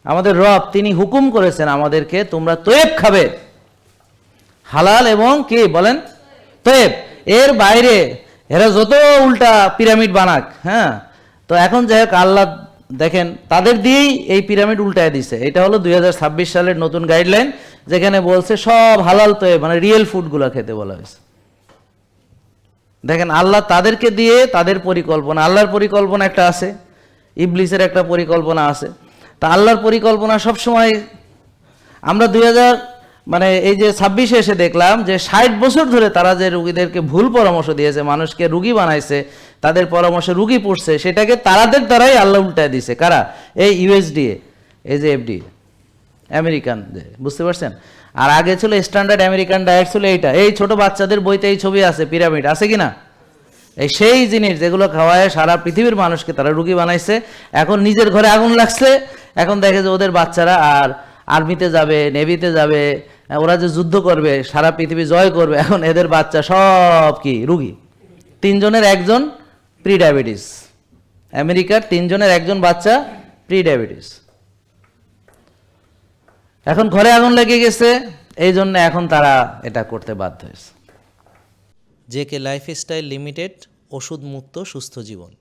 আমাদের রব তিনি হুকুম করেছেন আমাদেরকে তোমরা তয়েব খাবে, হালাল এবং কি বলেন তয়েব, এর বাইরে এরা যত উল্টা পিরামিড বানাক, হ্যাঁ। তো এখন যাই হোক আল্লাহ দেখেন তাদের দিয়েই এই পিরামিড উল্টায় দিছে। এটা হলো 2026 সালের নতুন গাইডলাইন, যেখানে বলছে সব হালাল তয়েব মানে রিয়েল ফুডগুলো খেতে বলা হয়েছে। দেখেন আল্লাহ তাদেরকে দিয়ে তাদের পরিকল্পনা, আল্লাহর পরিকল্পনা একটা আছে, ইবলিসের একটা পরিকল্পনা আছে। তা আল্লাহর পরিকল্পনা সবসময় আমরা মানে এই যে 26-এ এসে দেখলাম যে 60 বছর ধরে তারা যে রুগীদেরকে ভুল পরামর্শ দিয়েছে, মানুষকে রুগী বানাইছে, তাদের পরামর্শে রুগী পড়ছে, সেটাকে তাদের দ্বারাই আল্লাহ উল্টায় দিছে। কারা? এই ইউএসডিএ, এই যে এফডি আমেরিকান, যে বুঝতে পারছেন। আর আগে ছিল স্ট্যান্ডার্ড আমেরিকান ডায়েট, ছিল এইটা, এই ছোট বাচ্চাদের বইতে এই ছবি আছে, পিরামিড আছে কিনা, এই সেই জিনিস যেগুলো খাওয়ায় সারা পৃথিবীর মানুষকে তারা রুগী বানাইছে। এখন নিজের ঘরে আগুন লাগছে, এখন দেখে যে ওদের বাচ্চারা আর আর্মিতে যাবে, নেভিতে যাবে, ওরা যে যুদ্ধ করবে, সারা পৃথিবী জয় করবে, এখন এদের বাচ্চা সব কি রুগী। 3 জনের 1 জন প্রি ডায়াবেটিস, আমেরিকার 3 জনের 1 জন বাচ্চা প্রি ডায়াবেটিস। এখন ঘরে আগুন লেগে গেছে, এই জন্য এখন তারা এটা করতে বাধ্য হয়েছে। জেকে লাইফস্টাইল লিমিটেড, ওষুধ মুক্ত সুস্থ জীবন।